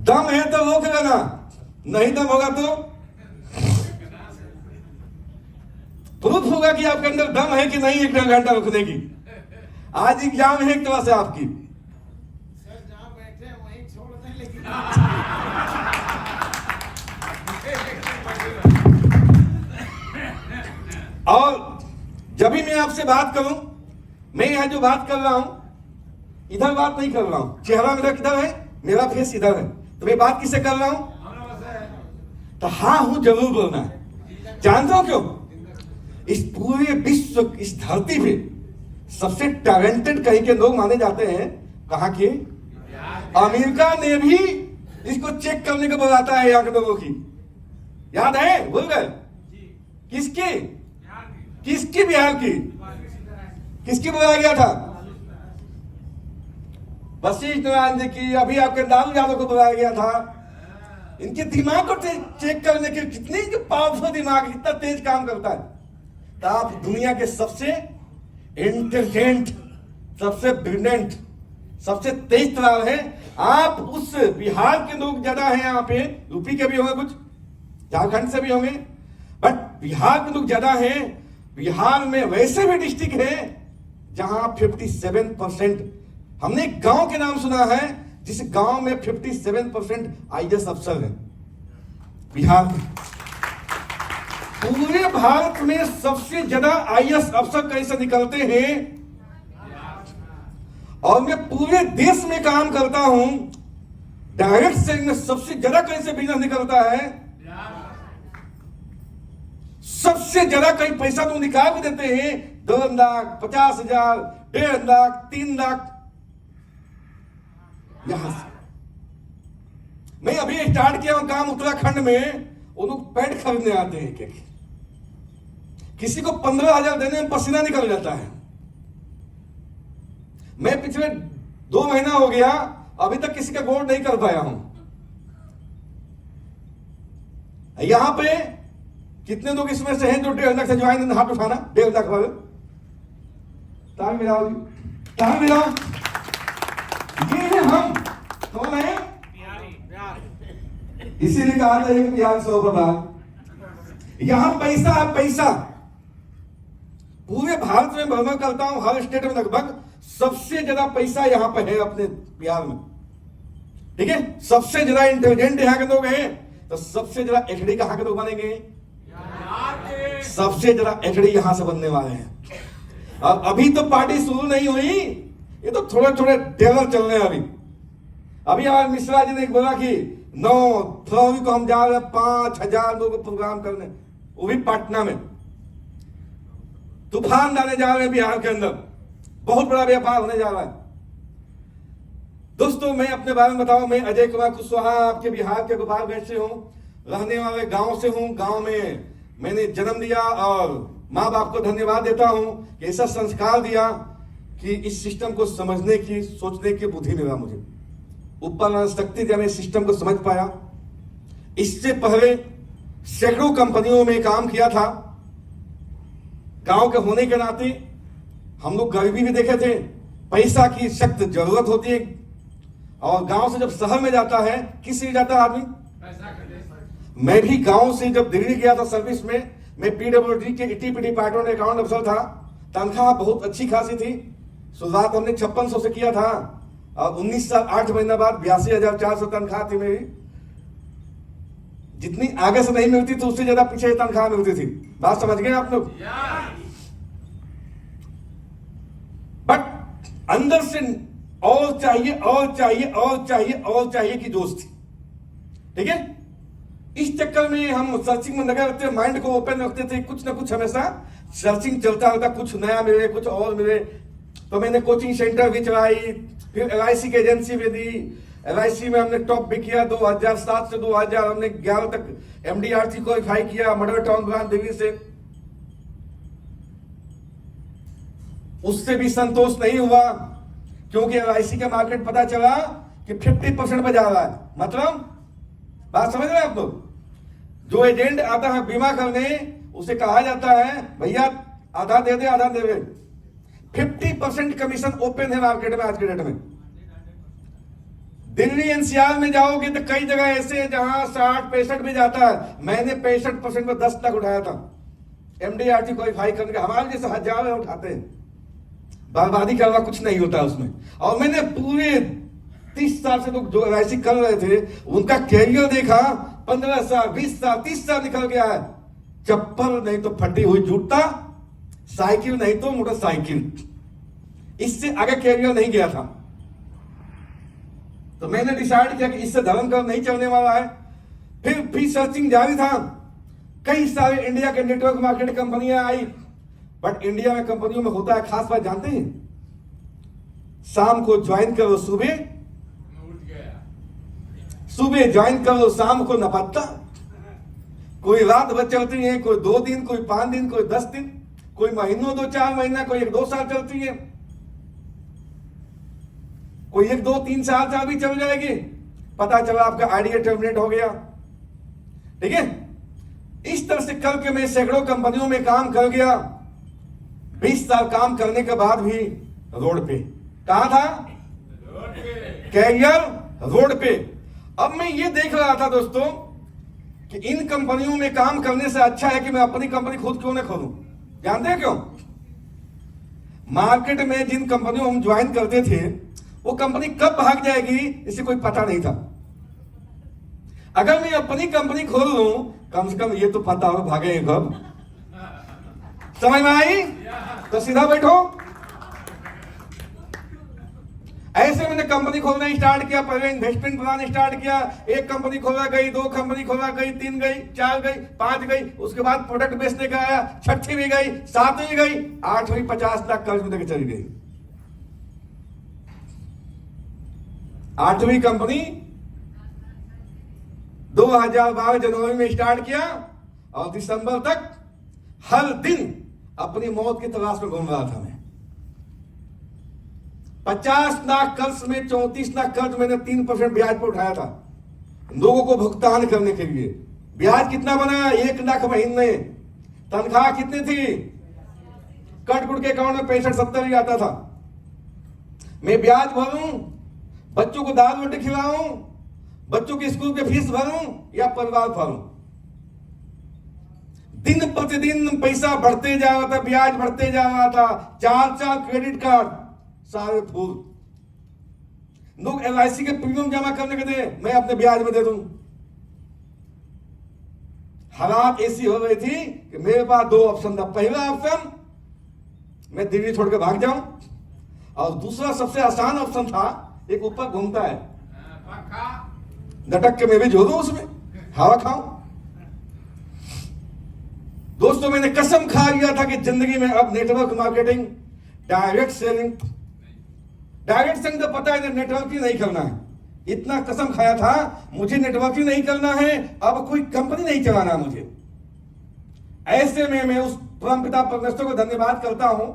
दम है तो रोक लेना, नहीं दम होगा तो प्रूफ होगा कि आपके अंदर दम है कि नहीं 1-1.5 घंटा रुकने की। आज एग्जाम है एक तरह से आपकी। सर जहां बैठे वहीं छोड़ दें, लेकिन और जब भी मैं आपसे बात करूं, मैं यहां जो बात कर रहा हूं इधर बात नहीं कर रहा हूं, चेहरा मेरा किधर है, मेरा फेस इधर है, तो मैं बात किससे कर रहा हूं? तो हाँ हूं जरूर बोलना है। जानते हो क्यों? इस पूरे विश्व, इस धरती पे सबसे टैलेंटेड कहीं के लोग माने जाते हैं कहां के? अमेरिका ने भी इसको चेक करने को बुलाता है यहाँ के लोगों की। याद है? भूल गए? किसकी? किसकी? बिहार की। किसकी बुलाया गया था? वशिष्ठ नारायण जी की। अभी आपके लालू यादव को बुलाया गया था। इनके दिमाग को चेक करने के कितने पावरफुल दिमाग, कितना तेज काम करता है। तो आप दुनिया के सबसे इंटेलिजेंट, सबसे ब्रिलियंट, सबसे तेज तरार है आप। उस बिहार के लोग ज्यादा हैं यहाँ पे, यूपी के भी होंगे, कुछ झारखंड से भी होंगे, बट बिहार के लोग ज्यादा हैं। बिहार में वैसे भी डिस्ट्रिक्ट है जहां 57%, हमने एक गांव के नाम सुना है जिस गांव में 57% आईएएस अफसर हैं बिहार में। पूरे भारत में सबसे ज्यादा आईएएस अफसर कैसे निकलते हैं, और मैं पूरे देश में काम करता हूं, डायरेक्ट सेलिंग में सबसे ज्यादा कैसे बिजनेस निकलता है, सबसे ज्यादा कई पैसा तो निकाल भी देते हैं। 2 लाख, 50,000, 1.5 लाख, 3 लाख, यहां से। मैं अभी स्टार्ट किया हूं काम उत्तराखंड में, वो लोग पैड खरीदने आते हैं एक, किसी को 15,000 देने में पसीना निकल जाता है। मैं पिछले 2 महीना हो गया अभी तक किसी का गोल्ड नहीं कर पाया हूं। यहां पे कितने लोग इसमें से हैं जो 1.5 लाख से ज्वाइन? हाथ उठाना। 1.5 लाख वाले ताल मिलाओ जी, ताल मिलाओ। ये है हम। कौन है? इसीलिए कहा था एक बिहार 100%। यहां पैसा है, पैसा। पूरे भारत में भ्रमण करता हूं, हर स्टेट में लगभग सबसे ज्यादा पैसा यहां पर है अपने बिहार में। ठीक है, सबसे ज्यादा इंटेलिजेंट यहां के लोग हैं, तो सबसे ज्यादा एचडी कहां के लोग बनेंगे? सबसे ज्यादा एचडी यहां से बनने वाले हैं। और अभी तो पार्टी शुरू नहीं हुई, ये तो थोड़े थोड़े डेवलप चल रहे हैं। अभी हमारे मिश्रा जी ने बोला कि 9 फरवरी को हम जा रहे हैं 5,000 लोगों को प्रोग्राम करने, वो भी पटना में। तूफान डालने जा रहे हैं बिहार के अंदर, बहुत बड़ा व्यापार होने जा रहा है। दोस्तों मैं अपने बारे में बताऊं, मैं अजय कुमार कुशवाहा, आपके बिहार के गोपालगंज से हूं, रहने वाले गांव से हूं। गांव में मैंने जन्म लिया और माँ बाप को धन्यवाद देता हूं कि ऐसा संस्कार दिया कि इस सिस्टम को समझने की, सोचने की बुद्धि मिला मुझे, ऊपर शक्ति दिया, मैं सिस्टम को समझ पाया। इससे पहले सैकड़ों कंपनियों में काम किया था। गांव के होने के नाते हम लोग गरीबी भी देखे थे, पैसा की सख्त जरूरत होती है, और गांव से जब शहर में जाता है, किस लिए जाता है आदमी? मैं भी गांव से जब दिल्ली गया था सर्विस में, मैं पीडब्ल्यूडी के ईटीपी डिपार्टमेंट में अकाउंट अफसर था। तनख्वाह बहुत अच्छी खासी थी। शुरुआत हमने 5600 से किया था, और 19 साल 8 महीना बाद 82,400 तनख्वाह थी मेरी। जितनी आगे से नहीं मिलती थी उससे ज्यादा पीछे तनख्वाह मिलती थी। बात समझ गए आप लोग? बट अंदर से और चाहिए, और चाहिए, और चाहिए, और चाहिए की दोस्त थी। ठीक है, इस चक्कर में हम सर्चिंग में लगे रहते, माइंड को ओपन रखते थे, कुछ ना कुछ हमेशा सर्चिंग चलता रहता, कुछ नया मिले, कुछ और मिले। तो मैंने कोचिंग सेंटर भी चलाई, फिर LIC की एजेंसी भी दी। LIC में हमने टॉप भी किया। 2007 से 2011 तक MDRT क्वालिफाई किया, मॉडल टाउन ब्रांच दिल्ली से। उससे भी संतोष नहीं हुआ, क्योंकि LIC का मार्केट पता चला कि 50% पे जा रहा है। मतलब बात समझ रहे हैं आप लोग? जो एजेंट आता है बीमा करने, उसे कहा जाता है भैया आधा दे दे, आधा दे दे। 50% कमीशन ओपन है मार्केट में आज के डेट में। दिल्ली एनसीआर में जाओगे तो कई जगह ऐसे हैं जहां 60-65 भी जाता है। मैंने 65% में 10 लाख उठाया था एमडीआरटी क्वालिफाई करने के। हमारे जैसे हजारों उठाते हैं, बर्बादी करवा कुछ नहीं होता उसमें। और मैंने पूरे 30 साल से लोग जो एलआईसी कर रहे थे उनका कैरियर देखा, 15 साल 20 साल 30 साल निकल गया है। चप्पल नहीं तो फटी हुई जूता, साइकिल नहीं तो मोटरसाइकिल, इससे आगे कैरियर नहीं गया था। तो मैंने डिसाइड किया कि इससे धर्म कर नहीं चलने वाला है। फिर सर्चिंग जारी था, कई सारे इंडिया के नेटवर्क मार्केटिंग कंपनियां आई। बट इंडिया में कंपनियों में होता है खास बात जानते हैं, शाम को ज्वाइन करो, सुबह ज्वाइन करो, शाम को न पत्ता। कोई रात भर चलती है, कोई 2 दिन, कोई 5 दिन, कोई 10 दिन, कोई महीनों 2-4 महीना, कोई 1-2 साल चलती है, कोई 1-2-3 साल भी चल जाएगी। पता चला आपका आईडिया टर्मिनेट हो गया। ठीक है, इस तरह से करके मैं सैकड़ों कंपनियों में काम कर गया। 20 साल काम करने के बाद भी रोड पे। कहा था? कैरियर रोड पे। अब मैं ये देख रहा था दोस्तों कि इन कंपनियों में काम करने से अच्छा है कि मैं अपनी कंपनी खुद क्यों ना खोलूं। जानते हैं क्यों? मार्केट में जिन कंपनियों हम ज्वाइन करते थे वो कंपनी कब भाग जाएगी इसे कोई पता नहीं था। अगर मैं अपनी कंपनी खोल लूं, कम से कम ये तो पता हो भागेंगे कब। समझ में आई? तो सीधा बैठो। ऐसे मैंने कंपनी खोलना स्टार्ट किया, पहले इन्वेस्टमेंट बनाना स्टार्ट किया। 1 कंपनी खोला गई, 2 कंपनी खोला गई, 3 गई, 4 गई, 5 गई, उसके बाद प्रोडक्ट बेचने का आया, 6ठी भी गई, 7वीं गई, 8वीं 50 लाख कर्ज में देकर चली गई। 8वीं कंपनी 2012 जनवरी में स्टार्ट किया और दिसंबर तक हर दिन अपनी मौत की तलाश में घूम रहा था मैं। 50 लाख कर्ज में 34 लाख कर्ज मैंने 3% ब्याज पर उठाया था लोगों को भुगतान करने के लिए। ब्याज कितना बना? 1 लाख महीने। तनख्वाह कितनी थी? कट कुट के अकाउंट में 65-70 ही आता था। मैं ब्याज भरूं, बच्चों को दाल रोटी खिलाऊं, बच्चों की स्कूल के फीस भरूं या परिवार भरूं। दिन प्रतिदिन पैसा बढ़ते जा रहा था, ब्याज बढ़ते जा रहा था। 4 क्रेडिट कार्ड सारे फूल। लोग एलआईसी के प्रीमियम जमा करने के थे, मैं अपने ब्याज में दे दूं। हालात ऐसी हो रही थी कि मेरे पास 2 ऑप्शन था। पहला ऑप्शन मैं दिल्ली छोड़ के भाग जाऊं, और दूसरा सबसे आसान ऑप्शन था, एक ऊपर घूमता है, लटक के मैं भी झोलूं उसमें, हवा खाऊं। दोस्तों मैंने कसम खा लिया था कि जिंदगी में अब नेटवर्क मार्केटिंग, डायरेक्ट सेलिंग तो पता है, नेटवर्किंग नहीं करना है। इतना कसम खाया था, मुझे नेटवर्किंग नहीं करना है, अब कोई कंपनी नहीं चलाना मुझे। ऐसे में मैं उस परमपिता परमेश्वर को धन्यवाद करता हूं,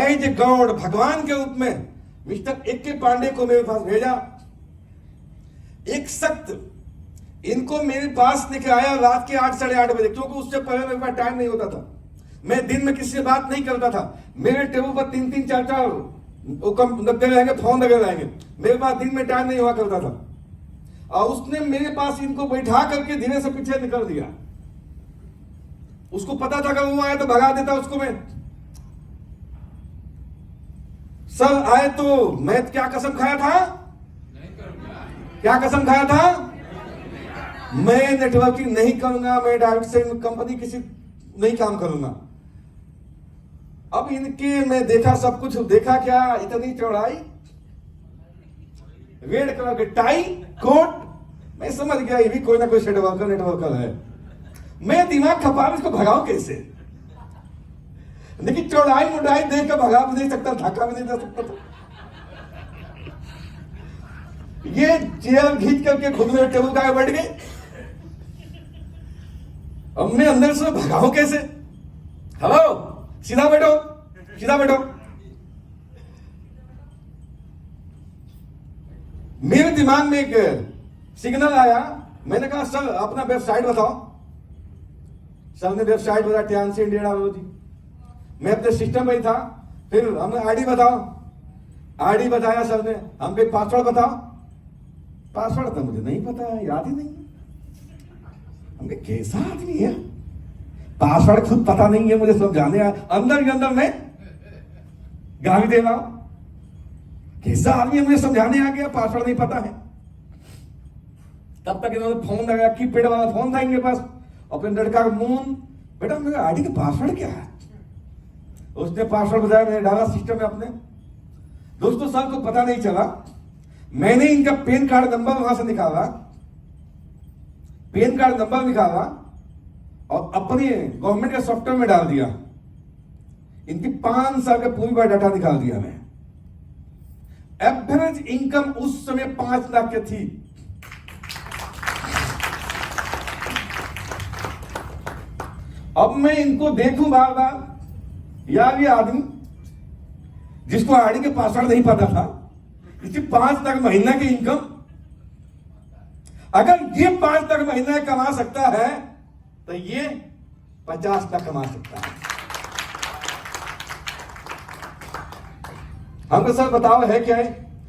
एज ए गॉड, भगवान के रूप में मिस्टर AK पांडे को मेरे पास भेजा। एक सख्त इनको मेरे पास लेके आया रात के 8 साढ़े 8 बजे, क्योंकि उससे पहले मेरे पास टाइम नहीं होता था। मैं दिन में किसी से बात नहीं करता था। मेरे टेबल पर 3-3 4-4 लगे रहेंगे, फोन लगे रहेंगे। मेरे पास दिन में टाइम नहीं हुआ करता था। और उसने मेरे पास इनको बैठा करके धीरे से पीछे निकल दिया। उसको पता था कि वो आया तो भगा देता उसको मैं। सर आए तो मैं क्या कसम खाया था? क्या कसम खाया था? मैं नेटवर्किंग नहीं करूंगा, मैं डायरेक्ट सेलिंग कंपनी किसी नहीं काम करूंगा। अब इनके मैं देखा सब कुछ देखा, क्या इतनी चौड़ाई, रेड कलर के टाई कोट, मैं समझ गया ये भी कोई ना कोई नेटवर्कर है। मैं दिमाग खपा इसको भगाऊं कैसे, लेकिन चौड़ाई मुड़ाई देख कर भगा भी नहीं सकता, धक्का भी नहीं दे सकता था। ये चेयर खींच करके खुद मेरे टेबल का बैठ गए। अब मैं अंदर से भगाऊं कैसे? हेलो, सीधा बैठो, सीधा बैठो। मेरे दिमाग में एक सिग्नल आया। मैंने कहा सर अपना वेबसाइट बताओ। सर ने वेबसाइट बताया टियानसी इंडिया जी। मैं अपने सिस्टम में ही था। फिर हमने आईडी बताओ, आईडी बताया सर ने। हमको पासवर्ड बताओ, पासवर्ड तो मुझे नहीं पता है, याद ही नहीं। हमने कैसा आदमी है, पासवर्ड खुद पता नहीं है, मुझे समझाने अंदर ही अंदर मैं गाली दे रहा हूं। कैसा आदमी है, मुझे समझाने आ गया पासवर्ड नहीं पता है। तब तक इन्होंने फोन लगाया, कीपैड वाला फोन था इनके पास, और फिर लड़का का मुंह, बेटा मेरे आईडी का पासवर्ड क्या है? उसने पासवर्ड बताया, मैंने डाला सिस्टम में अपने। दोस्तों सर को पता नहीं चला, मैंने इनका पैन कार्ड नंबर वहां से निकाला, पैन कार्ड नंबर निकाला और अपने गवर्नमेंट के सॉफ्टवेयर में डाल दिया। इनकी 5 साल का पूरी बायोडाटा निकाल दिया मैं। एवरेज इनकम उस समय 5 लाख की थी। अब मैं इनको देखूं बार बार, यार ये आदमी जिसको आईडी के पासवर्ड नहीं पता था, इसकी 5 लाख महीना की इनकम, अगर ये 5 लाख महीना कमा सकता है तो ये 50 लाख कमा सकता है। हमको सर बताओ है क्या है?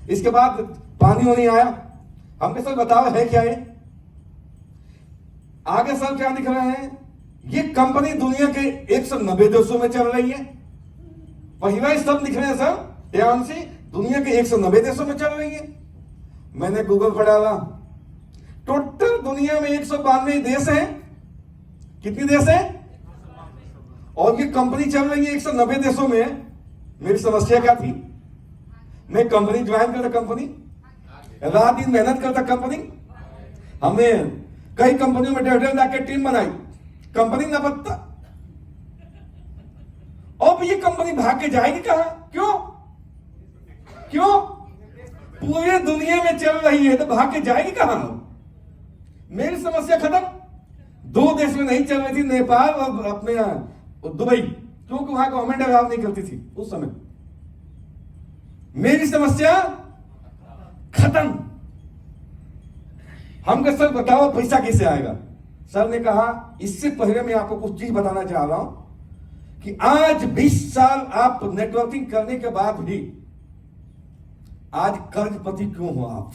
इसके बाद पानी नहीं आया। हमको सर बताओ है क्या है? आगे सर क्या दिख रहा है? ये कंपनी दुनिया के 190 देशों में चल रही है। पहला सब दिख रहे हैं सर, ध्यान से, दुनिया के 190 देशों में चल रही है। मैंने गूगल पर डाला, टोटल दुनिया में 192 देश हैं। कितनी देश है? और ये कंपनी चल रही है 190 देशों में। मेरी समस्या क्या थी? मैं कंपनी ज्वाइन करता, कंपनी रात दिन मेहनत करता, कंपनी। हमने कई कंपनियों में 1.5 लाख की टीम बनाई, कंपनी ना पत्ता। अब ये कंपनी भाग के जाएगी कहां? क्यों? क्यों? पूरे दुनिया में चल रही है तो भाग के जाएगी कहां? मेरी समस्या खत्म। 2 देश में नहीं चल रही थी, नेपाल और अपने दुबई, क्योंकि वहां गवर्नमेंट अलाउ नहीं करती थी उस समय। मेरी समस्या खत्म। हम कहा सर बताओ पैसा कैसे आएगा? सर ने कहा इससे पहले मैं आपको कुछ चीज बताना चाह रहा हूं कि आज 20 साल आप नेटवर्किंग करने के बाद भी आज कर्जपति क्यों हो आप?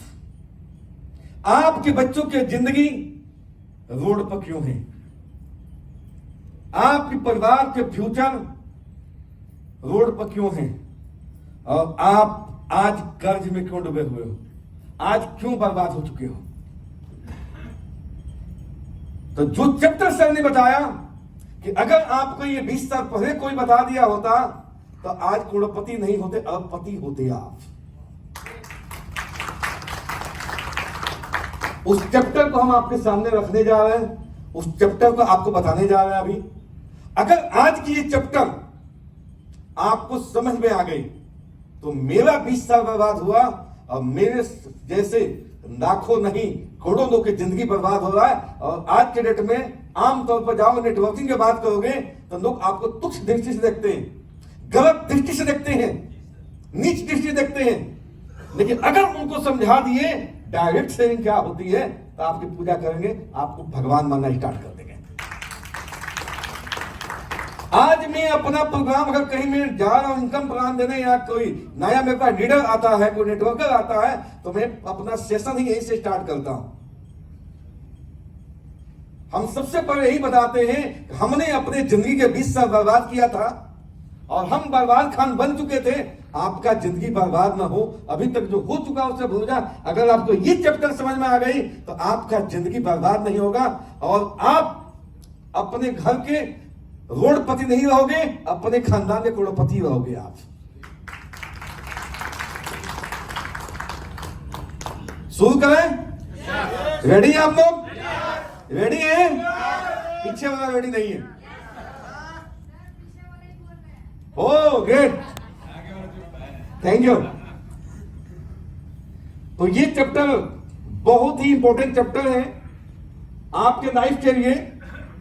आपके बच्चों की जिंदगी रोड पर क्यों है? आपके परिवार के फ्यूचर रोड पर क्यों है? और आप आज कर्ज में क्यों डूबे हुए हो? आज क्यों बर्बाद हो चुके हो? तो जो चैप्टर सर ने बताया कि अगर आपको ये 20 साल पहले कोई बता दिया होता तो आज करोड़पति नहीं होते, अरबपति होते आप। उस चैप्टर को हम आपके सामने रखने जा रहे हैं, उस चैप्टर को आपको बताने जा रहे हैं अभी। अगर आज की ये चैप्टर आपको समझ में आ गई तो मेरा 20 साल बर्बाद हुआ और मेरे जैसे लाखों नहीं करोड़ों लोग की जिंदगी बर्बाद हो रहा है। और आज के डेट में आमतौर पर जाओ नेटवर्किंग की बात करोगे तो लोग आपको तुच्छ दृष्टि से देखते हैं, गलत दृष्टि से देखते हैं, नीच दृष्टि देखते हैं। लेकिन अगर उनको समझा दिए डायरेक्ट सेविंग क्या होती है तो आपकी पूजा करेंगे, आपको भगवान मानना स्टार्ट कर देंगे। आज मैं अपना प्रोग्राम अगर कहीं मैं जा रहा हूं इनकम प्लान देने या कोई नया मेरे पास लीडर आता है, कोई नेटवर्कर आता है, तो मैं अपना सेशन ही यहीं से स्टार्ट करता हूं। हम सबसे पहले यही बताते हैं हमने अपने जिंदगी के 20 साल बर्बाद किया था और हम बर्बाद खान बन चुके थे। आपका जिंदगी बर्बाद ना हो, अभी तक जो हो चुका उसे भूल जा। अगर आपको ये चैप्टर समझ में आ गई तो आपका जिंदगी बर्बाद नहीं होगा और आप अपने घर के रोडपति नहीं रहोगे, अपने खानदान के करोड़पति रहोगे आप। शुरू करें? रेडी है आप लोग? रेडी है? पीछे वाला रेडी नहीं है? ओ ग्रेट, थैंक यू। तो ये चैप्टर बहुत ही इंपॉर्टेंट चैप्टर है आपके लाइफ के लिए।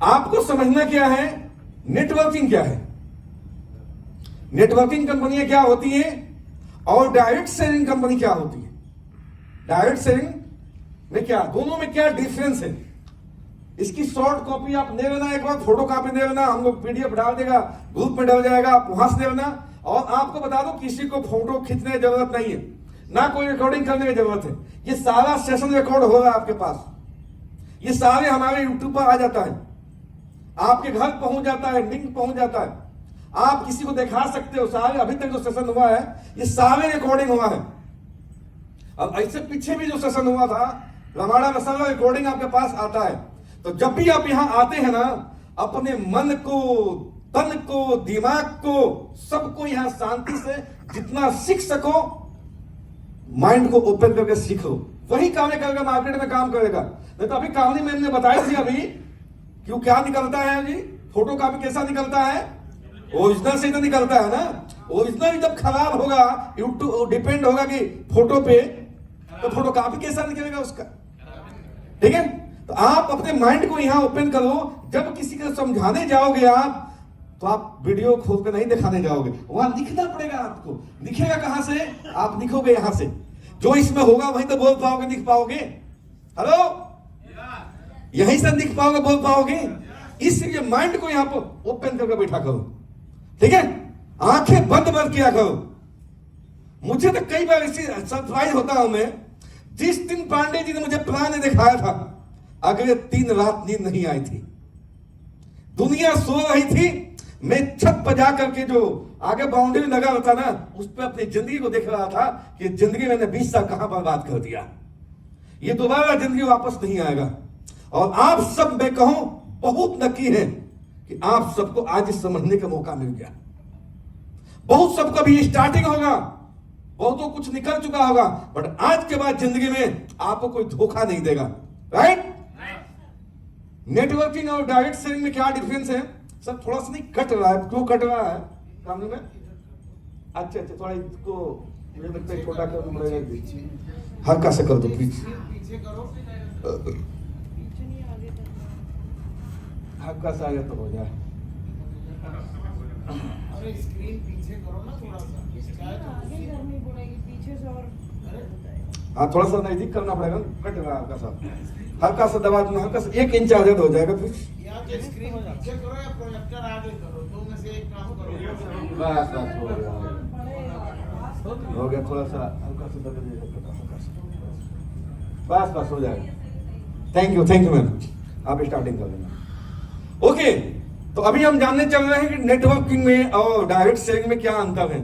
आपको समझना क्या है, नेटवर्किंग क्या है, नेटवर्किंग कंपनियां क्या होती हैं और डायरेक्ट सेलिंग कंपनी क्या होती है। डायरेक्ट सेलिंग में क्या, दोनों में क्या डिफरेंस है, इसकी शॉर्ट कॉपी आप ले लेना, एक बार फोटो कॉपी ले लेना, हम लोग पीडीएफ डाल देगा, ग्रुप में डाल जाएगा, आप वहां से ले लेना। और आपको बता दो किसी को फोटो खींचने की जरूरत नहीं है, ना कोई रिकॉर्डिंग करने की जरूरत है। ये सारा सेशन रिकॉर्ड हो रहा है आपके पास, ये सारे हमारे यूट्यूब पर आ जाता है, आपके घर पहुंच जाता है, लिंक पहुंच जाता है, आप किसी को दिखा सकते हो। सारे अभी तक जो सेशन हुआ है ये सारे रिकॉर्डिंग हुआ है। अब ऐसे पीछे भी जो सेशन हुआ था रामायण में सारा रिकॉर्डिंग आपके पास आता है। तो जब भी आप यहां आते हैं ना, अपने मन को, तन को, दिमाग को, सबको यहां शांति से जितना सीख सको, माइंड को ओपन करके सीखो, वही काम करेगा, मार्केट में काम करेगा। नहीं तो अभी कहानी मैंने बताई थी अभी, क्यों क्या निकलता है अभी, फोटो कॉपी कैसा निकलता है, ओरिजिनल से तो निकलता है ना। ओरिजिनल जब खराब होगा, यूट्यूब डिपेंड होगा कि फोटो पे, तो फोटो कॉपी कैसा निकलेगा उसका, ठीक है। तो आप अपने माइंड को यहां ओपन करो। जब किसी को समझाने जाओगे आप, तो आप वीडियो खोल कर नहीं दिखाने जाओगे, वहां लिखना पड़ेगा आपको। लिखेगा कहां से, आप लिखोगे यहां से, जो इसमें होगा वहीं तो बोल पाओगे, लिख पाओगे। हेलो, यहीं से लिख पाओगे, बोल पाओगे। इसलिए माइंड को यहां पर ओपन करके बैठा करो, ठीक है। आंखें बंद मत किया करो। मुझे तो कई बार इसी सरप्राइज होता हूं मैं। जिस दिन पांडे जी ने मुझे प्लान दिखाया था, अगले 3 रात नींद नहीं आई थी। दुनिया सो रही थी, मैं छत पर जाकर के जो आगे बाउंड्री लगा रहता ना, उस पर अपनी जिंदगी को देख रहा था कि जिंदगी मैंने 20 साल कहां बर्बाद कर दिया। ये दोबारा जिंदगी वापस नहीं आएगा। और आप सब, मैं कहूं, बहुत लकी हैं कि आप सबको आज समझने का मौका मिल गया। बहुत सबको भी स्टार्टिंग होगा, बहुतों कुछ निकल चुका होगा, बट आज के बाद जिंदगी में आपको कोई धोखा नहीं देगा, राइट। नेटवर्किंग और डायरेक्ट सेलिंग में क्या डिफरेंस है सर? थोड़ा सा नहीं कट रहा है, क्यों कट रहा है सामने में? अच्छा, थोड़ा इसको मुझे लगता है छोटा कर पड़ेगा, हल्का से कर दो प्लीज, पीछे करो, हल्का सा आगे तो हो जाए। अरे स्क्रीन पीछे करो ना थोड़ा सा, आगे करनी पड़ेगी पीछे से। और हाँ, थोड़ा सा नजदीक करना पड़ेगा, कट रहा है हल्का सा, हल्का सा दबा दूंगा, हल्का सा 1 इंच आगे हो जाएगा फिर। या तो स्क्रीन पीछे करो या प्रोजेक्टर आगे करो, दो में से एक काम करो। बस हो गया, हो गया। थोड़ा सा हल्का सा दबा दीजिए, बस हो जाएगा। थैंक यू मैम, आप स्टार्टिंग कर देना। ओके, तो अभी हम जानने चल रहे हैं कि नेटवर्किंग में और डायरेक्ट सेलिंग में क्या अंतर है।